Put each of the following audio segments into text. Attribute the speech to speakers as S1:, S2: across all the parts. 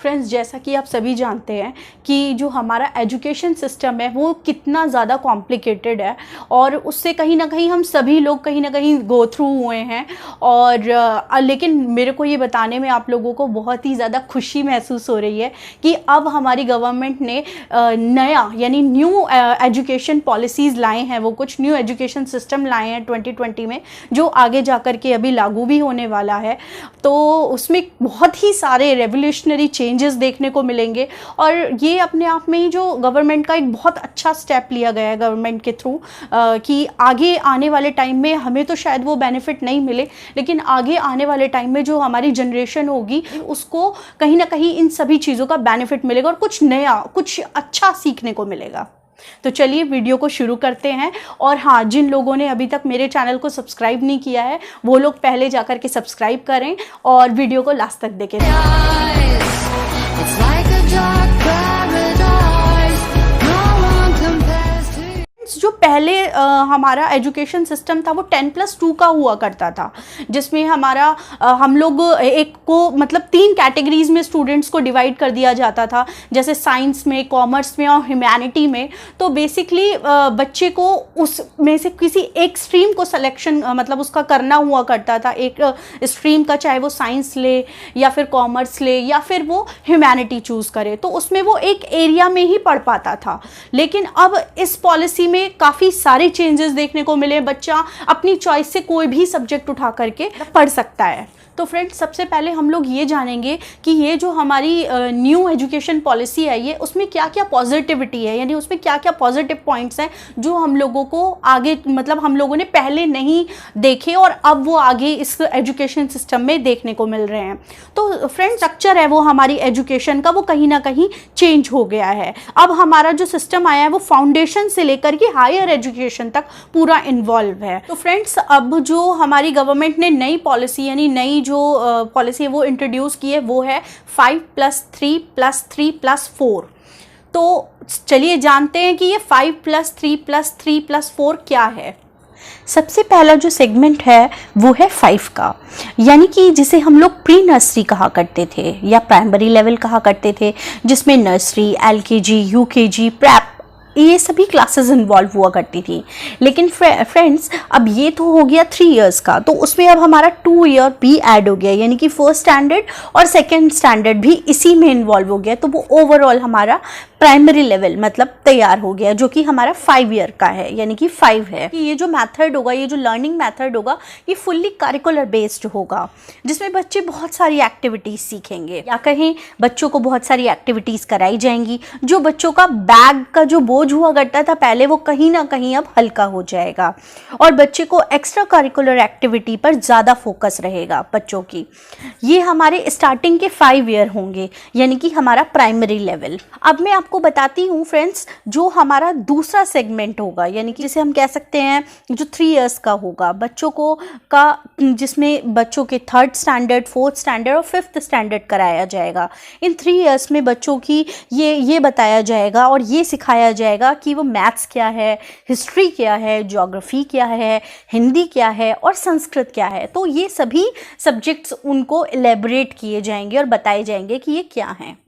S1: Friends, जैसा कि आप सभी जानते हैं कि जो हमारा एजुकेशन सिस्टम है वो कितना ज़्यादा कॉम्प्लिकेटेड है और उससे कहीं ना कहीं हम सभी लोग कहीं ना कहीं गो थ्रू हुए हैं। और लेकिन मेरे को ये बताने में आप लोगों को बहुत ही ज़्यादा खुशी महसूस हो रही है कि अब हमारी गवर्नमेंट ने नया यानी न्यू एजुकेशन पॉलिसीज़ लाए हैं, वो कुछ न्यू एजुकेशन सिस्टम लाए हैं 2020 में, जो आगे जा कर के अभी लागू भी होने वाला है। तो उसमें बहुत ही सारे रेवोल्यूशनरी चेंजेस देखने को मिलेंगे और ये अपने आप में ही जो गवर्नमेंट का एक बहुत अच्छा स्टेप लिया गया है गवर्नमेंट के थ्रू कि आगे आने वाले टाइम में हमें तो शायद वो बेनिफिट नहीं मिले, लेकिन आगे आने वाले टाइम में जो हमारी जनरेशन होगी उसको कहीं ना कहीं इन सभी चीज़ों का बेनिफिट मिलेगा और कुछ नया, कुछ अच्छा सीखने को मिलेगा। तो चलिए वीडियो को शुरू करते हैं। और हाँ, जिन लोगों ने अभी तक मेरे चैनल को सब्सक्राइब नहीं किया है वो लोग पहले जाकर के सब्सक्राइब करें और वीडियो को लास्ट तक देखें। जो पहले हमारा एजुकेशन सिस्टम था वो 10+2 का हुआ करता था, जिसमें हमारा हम लोग एक को मतलब 3 कैटेगरीज में स्टूडेंट्स को डिवाइड कर दिया जाता था, जैसे साइंस में, कॉमर्स में और ह्यूमैनिटी में। तो बेसिकली बच्चे को उसमें से किसी एक स्ट्रीम को सिलेक्शन मतलब उसका करना हुआ करता था, एक स्ट्रीम का, चाहे वो साइंस ले या फिर कॉमर्स ले या फिर वो ह्यूमैनिटी चूज़ करे, तो उसमें वो एक एरिया में ही पढ़ पाता था। लेकिन अब इस पॉलिसी में काफ़ी सारे चेंजेस देखने को मिले। बच्चा अपनी चॉइस से कोई भी सब्जेक्ट उठा करके पढ़ सकता है। तो फ्रेंड्स, सबसे पहले हम लोग ये जानेंगे कि ये जो हमारी न्यू एजुकेशन पॉलिसी है ये उसमें क्या क्या पॉजिटिविटी है, यानी उसमें क्या क्या पॉजिटिव पॉइंट्स हैं जो हम लोगों को आगे मतलब हम लोगों ने पहले नहीं देखे और अब वो आगे इस एजुकेशन सिस्टम में देखने को मिल रहे हैं। तो फ्रेंड्स, स्ट्रक्चर है वो हमारी एजुकेशन का वो कहीं ना कहीं चेंज हो गया है। अब हमारा जो सिस्टम आया है वो फाउंडेशन से लेकर के हायर एजुकेशन तक पूरा इन्वॉल्व है। तो फ्रेंड्स, अब जो हमारी गवर्नमेंट ने नई पॉलिसी यानी नई जो पॉलिसी है वो इंट्रोड्यूस की है वो है 5+3+3+4। तो चलिए जानते हैं कि ये 5+3+3+4 क्या है। सबसे पहला जो सेगमेंट है वो है 5 का, यानी कि जिसे हम लोग प्री नर्सरी कहा करते थे या प्राइमरी लेवल कहा करते थे, जिसमें नर्सरी, LKG, UKG, प्रेप ये सभी क्लासेस इन्वॉल्व हुआ करती थी। लेकिन फ्रेंड्स, अब ये तो हो गया 3 इयर्स का, तो उसमें अब हमारा 2 ईयर भी ऐड हो गया, यानी कि फर्स्ट स्टैंडर्ड और सेकंड स्टैंडर्ड भी इसी में इन्वॉल्व हो गया। तो वो ओवरऑल हमारा प्राइमरी लेवल मतलब तैयार हो गया, जो कि हमारा 5 ईयर का है, यानी कि 5 है। कि ये जो मेथड होगा, ये जो लर्निंग मेथड होगा, ये फुल्ली करिकुलर बेस्ड होगा, जिसमें बच्चे बहुत सारी एक्टिविटीज़ सीखेंगे, या कहीं बच्चों को बहुत सारी एक्टिविटीज़ कराई जाएंगी। जो बच्चों का बैग का जो बोझ हुआ करता था पहले, वो कहीं ना कहीं अब हल्का हो जाएगा और बच्चे को एक्स्ट्रा करिकुलर एक्टिविटी पर ज़्यादा फोकस रहेगा बच्चों की। ये हमारे स्टार्टिंग के 5 ईयर होंगे, यानी कि हमारा प्राइमरी लेवल। अब मैं आपको बताती हूँ फ्रेंड्स, जो हमारा दूसरा सेगमेंट होगा, यानी कि जिसे हम कह सकते हैं जो 3 इयर्स का होगा बच्चों को का, जिसमें बच्चों के 3rd स्टैंडर्ड, 4th स्टैंडर्ड और 5th स्टैंडर्ड कराया जाएगा। इन 3 इयर्स में बच्चों की ये बताया जाएगा और ये सिखाया जाएगा कि वो मैथ्स क्या है, हिस्ट्री क्या है, ज्योग्राफी क्या है, हिंदी क्या है और संस्कृत क्या है। तो ये सभी सब्जेक्ट्स उनको एलेबोरेट किए जाएंगे और बताए जाएंगे कि ये क्या हैं।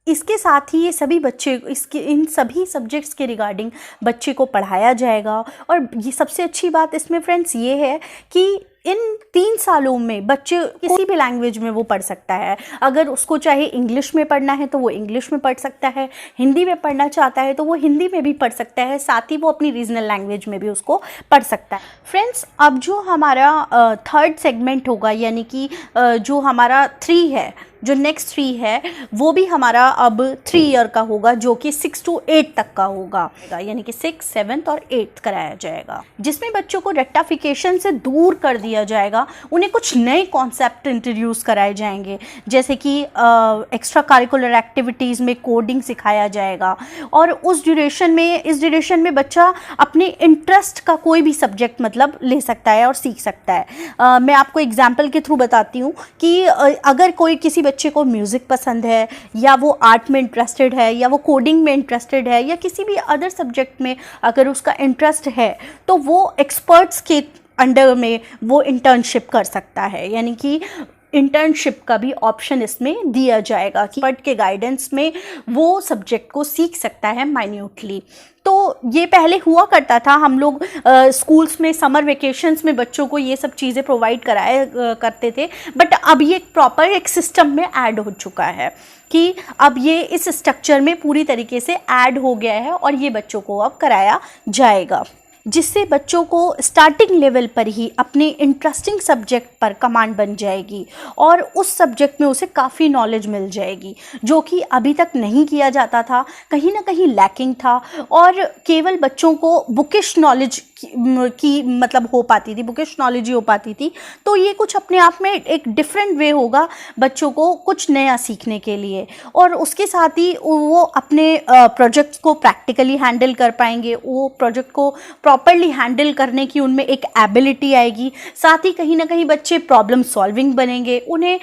S1: इसके साथ ही ये सभी बच्चे इन सभी सब्जेक्ट्स के रिगार्डिंग बच्चे को पढ़ाया जाएगा। और ये सबसे अच्छी बात इसमें फ्रेंड्स ये है कि इन 3 सालों में बच्चे किसी भी लैंग्वेज में वो पढ़ सकता है। अगर उसको चाहे इंग्लिश में पढ़ना है तो वो इंग्लिश में पढ़ सकता है, हिंदी में पढ़ना चाहता है तो वो हिंदी में भी पढ़ सकता है, साथ ही वो अपनी रीजनल लैंग्वेज में भी उसको पढ़ सकता है। फ्रेंड्स, अब जो हमारा 3rd सेगमेंट होगा, यानी कि जो हमारा 3 है, जो नेक्स्ट 3 है, वो भी हमारा अब 3 ईयर का होगा, जो कि 6 to 8 तक का होगा, यानी कि 6th, 7th और 8th कराया जाएगा, जिसमें बच्चों को रेक्टाफिकेशन से दूर कर दिया जाएगा। उन्हें कुछ नए कॉन्सेप्ट इंट्रोड्यूस कराए जाएंगे, जैसे कि एक्स्ट्रा करिकुलर एक्टिविटीज़ में कोडिंग सिखाया जाएगा। और इस ड्यूरेशन में बच्चा अपने इंटरेस्ट का कोई भी सब्जेक्ट मतलब ले सकता है और सीख सकता है। मैं आपको एग्जाम्पल के थ्रू बताती हूँ कि अगर कोई किसी बच्चे को म्यूज़िक पसंद है, या वो आर्ट में इंटरेस्टेड है, या वो कोडिंग में इंटरेस्टेड है, या किसी भी अदर सब्जेक्ट में अगर उसका इंटरेस्ट है, तो वो एक्सपर्ट्स के अंडर में वो इंटर्नशिप कर सकता है। यानी कि इंटर्नशिप का भी ऑप्शन इसमें दिया जाएगा कि एक्सपर्ट के गाइडेंस में वो सब्जेक्ट को सीख सकता है माइन्यूटली। तो ये पहले हुआ करता था, हम लोग स्कूल्स में समर वेकेशंस में बच्चों को ये सब चीज़ें प्रोवाइड कराया करते थे, बट अब ये प्रॉपर एक सिस्टम में ऐड हो चुका है कि अब ये इस स्ट्रक्चर में पूरी तरीके से ऐड हो गया है और ये बच्चों को अब कराया जाएगा, जिससे बच्चों को स्टार्टिंग लेवल पर ही अपने इंटरेस्टिंग सब्जेक्ट पर कमांड बन जाएगी और उस सब्जेक्ट में उसे काफ़ी नॉलेज मिल जाएगी, जो कि अभी तक नहीं किया जाता था, कहीं ना कहीं लैकिंग था और केवल बच्चों को बुकिश नॉलेज की मतलब हो पाती थी, बुकिश नॉलेज ही हो पाती थी। तो ये कुछ अपने आप में एक डिफरेंट वे होगा बच्चों को कुछ नया सीखने के लिए, और उसके साथ ही वो अपने प्रोजेक्ट्स को प्रैक्टिकली हैंडल कर पाएंगे, वो प्रोजेक्ट को प्रॉपरली हैंडल करने की उनमें एक एबिलिटी आएगी। साथ ही कहीं ना कहीं बच्चे प्रॉब्लम सॉल्विंग बनेंगे, उन्हें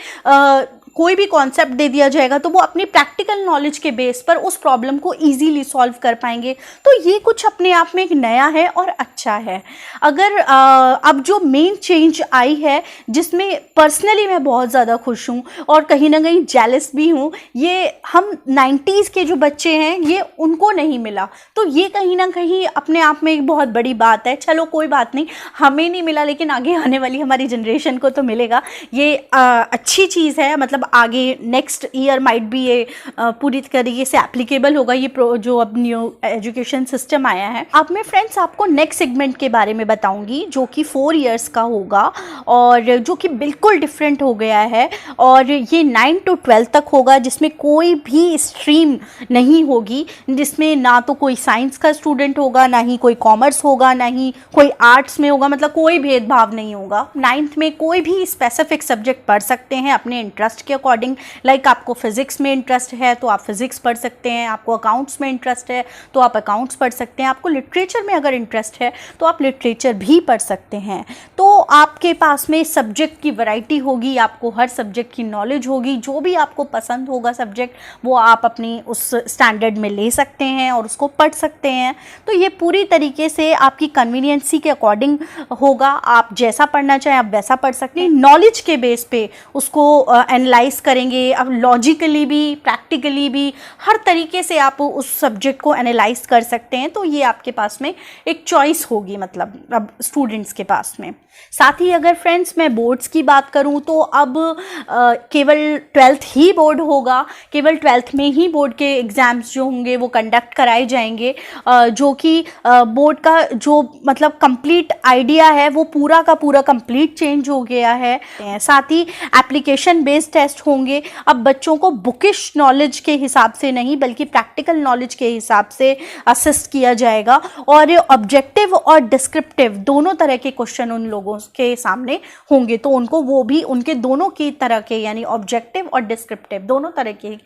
S1: कोई भी कॉन्सेप्ट दे दिया जाएगा तो वो अपनी प्रैक्टिकल नॉलेज के बेस पर उस प्रॉब्लम को इजीली सॉल्व कर पाएंगे। तो ये कुछ अपने आप में एक नया है और अच्छा है। अगर अब जो मेन चेंज आई है जिसमें पर्सनली मैं बहुत ज़्यादा खुश हूँ और कहीं ना कहीं जेलस भी हूँ, ये हम 90s के जो बच्चे हैं ये उनको नहीं मिला, तो ये कहीं ना कहीं अपने आप में एक बहुत बड़ी बात है। चलो कोई बात नहीं, हमें नहीं मिला लेकिन आगे आने वाली हमारी जनरेशन को तो मिलेगा, ये अच्छी चीज़ है। मतलब आगे नेक्स्ट ईयर माइट भी ये पूरी तरीके से एप्लीकेबल होगा ये जो अब न्यू एजुकेशन सिस्टम आया है। अब मैं फ्रेंड्स आपको नेक्स्ट सेगमेंट के बारे में बताऊंगी जो कि 4 इयर्स का होगा और जो कि बिल्कुल डिफरेंट हो गया है, और ये 9 to 12 तक होगा, जिसमें कोई भी स्ट्रीम नहीं होगी, जिसमें ना तो कोई साइंस का स्टूडेंट होगा, ना ही कोई कॉमर्स होगा, ना ही कोई आर्ट्स में होगा, मतलब कोई भेदभाव नहीं होगा। 9th में कोई भी स्पेसिफिक सब्जेक्ट पढ़ सकते हैं अपने इंटरेस्ट के अकॉर्डिंग। लाइक आपको फिजिक्स में इंटरेस्ट है तो आप फिजिक्स पढ़ सकते हैं, आपको अकाउंट्स में इंटरेस्ट है तो आप अकाउंट्स पढ़ सकते हैं, आपको लिटरेचर में अगर इंटरेस्ट है तो आप लिटरेचर भी पढ़ सकते हैं। तो आपके पास में सब्जेक्ट की वैरायटी होगी, आपको हर सब्जेक्ट की नॉलेज होगी, जो भी आपको पसंद होगा सब्जेक्ट वो आप अपनी उस स्टैंडर्ड में ले सकते हैं और उसको पढ़ सकते हैं। तो ये पूरी तरीके से आपकी कन्वीनियंसी के अकॉर्डिंग होगा, आप जैसा पढ़ना चाहें आप वैसा पढ़ सकते हैं। नॉलेज के बेस पे उसको एनालाइज करेंगे, अब लॉजिकली भी प्रैक्टिकली भी हर तरीके से आप उस सब्जेक्ट को एनालाइज कर सकते हैं। तो ये आपके पास में एक चॉइस होगी, मतलब अब स्टूडेंट्स के पास में। साथ ही अगर फ्रेंड्स मैं बोर्ड्स की बात करूं तो अब केवल 12th ही बोर्ड होगा, केवल 12th में ही बोर्ड के एग्ज़ाम्स जो होंगे वो कंडक्ट कराए जाएंगे, जो कि बोर्ड का जो मतलब कंप्लीट आइडिया है वो पूरा का पूरा कंप्लीट चेंज हो गया है। साथ ही एप्लीकेशन बेस्ड टेस्ट होंगे, अब बच्चों को बुकिश नॉलेज के हिसाब से नहीं बल्कि प्रैक्टिकल नॉलेज के हिसाब से असिस्ट किया जाएगा, और ऑब्जेक्टिव और डिस्क्रिप्टिव दोनों तरह के क्वेश्चन उन लोगों के सामने होंगे, तो उनको वो भी उनके दोनों की तरह के यानी ऑब्जेक्टिव और डिस्क्रिप्टिव दोनों तरह के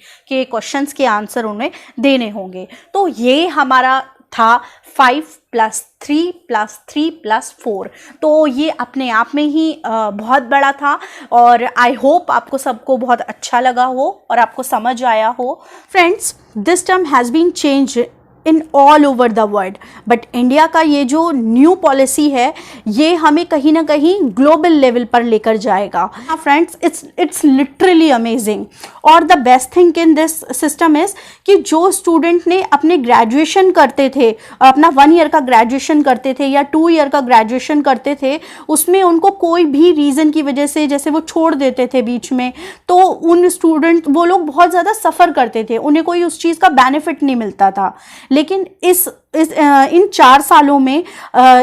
S1: क्वेश्चंस के आंसर उन्हें देने होंगे। तो ये हमारा था 5+3+3+4। तो ये अपने आप में ही बहुत बड़ा था और आई होप आपको सबको बहुत अच्छा लगा हो और आपको समझ आया हो। Friends, this term has been changed in all over the world, but India का ये जो न्यू पॉलिसी है ये हमें कहीं ना कहीं ग्लोबल लेवल पर लेकर जाएगा। फ्रेंड्स, इट्स लिटरली अमेजिंग, और the best thing in this system is कि जो स्टूडेंट ने अपने ग्रेजुएशन करते थे, अपना 1 ईयर का ग्रेजुएशन करते थे या 2 ईयर का ग्रेजुएशन करते थे, उसमें उनको कोई भी रीज़न की वजह से जैसे वो छोड़ देते थे बीच में, तो उन स्टूडेंट वो लोग बहुत ज़्यादा सफ़र करते थे, उन्हें कोई उस चीज़ का बेनिफिट नहीं मिलता था। लेकिन इन 4 सालों में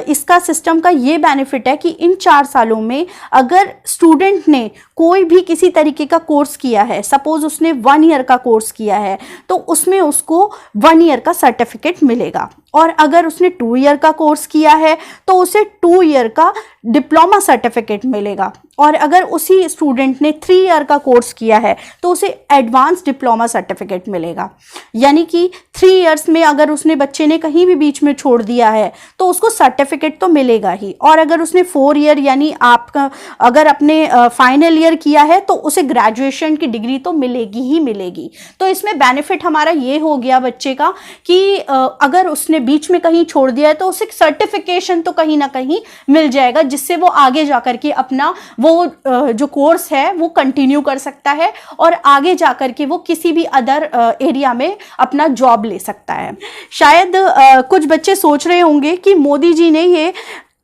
S1: इसका सिस्टम का ये बेनिफिट है कि इन 4 सालों में अगर स्टूडेंट ने कोई भी किसी तरीके का कोर्स किया है, सपोज उसने 1 ईयर का कोर्स किया है, तो उसमें उसको 1 ईयर का सर्टिफिकेट मिलेगा, और अगर उसने 2 ईयर का कोर्स किया है तो उसे 2 ईयर का डिप्लोमा सर्टिफिकेट मिलेगा, और अगर उसी स्टूडेंट ने 3 ईयर का कोर्स किया है तो उसे एडवांस डिप्लोमा सर्टिफिकेट मिलेगा। यानी कि 3 इयर्स में अगर उसने बच्चे ने कहीं कहीं भी बीच में छोड़ दिया है तो उसको सर्टिफिकेट तो मिलेगा ही, और अगर उसने 4 ईयर यानी आपका अगर अपने फाइनल ईयर किया है तो उसे ग्रेजुएशन की डिग्री तो मिलेगी ही मिलेगी। तो इसमें बेनिफिट हमारा ये हो गया बच्चे का कि अगर उसने बीच में कहीं छोड़ दिया है तो उसे सर्टिफिकेशन तो कहीं ना कहीं मिल जाएगा, जिससे वो आगे जाकर के अपना वो जो कोर्स है वो कंटिन्यू कर सकता है और आगे जाकर के वो किसी भी अदर एरिया में अपना जॉब ले सकता है। शायद कुछ बच्चे सोच रहे होंगे कि मोदी जी ने ये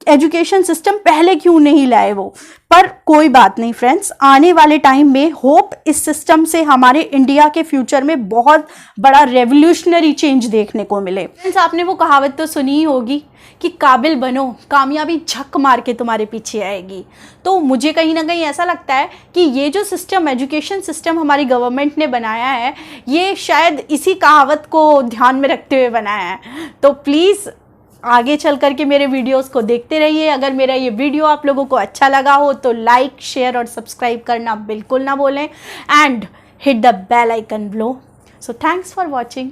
S1: एजुकेशन सिस्टम पहले क्यों नहीं लाए वो, पर कोई बात नहीं फ्रेंड्स, आने वाले टाइम में होप इस सिस्टम से हमारे इंडिया के फ्यूचर में बहुत बड़ा रेवोल्यूशनरी चेंज देखने को मिले। फ्रेंड्स, आपने वो कहावत तो सुनी ही होगी कि काबिल बनो, कामयाबी झक मार के तुम्हारे पीछे आएगी। तो मुझे कहीं ना कहीं ऐसा लगता है कि ये जो सिस्टम, एजुकेशन सिस्टम हमारी गवर्नमेंट ने बनाया है, ये शायद इसी कहावत को ध्यान में रखते हुए बनाया है। तो प्लीज़ आगे चल करके मेरे वीडियोस को देखते रहिए। अगर मेरा ये वीडियो आप लोगों को अच्छा लगा हो तो लाइक, शेयर और सब्सक्राइब करना बिल्कुल ना भूलें, and hit the bell icon below. So thanks for watching.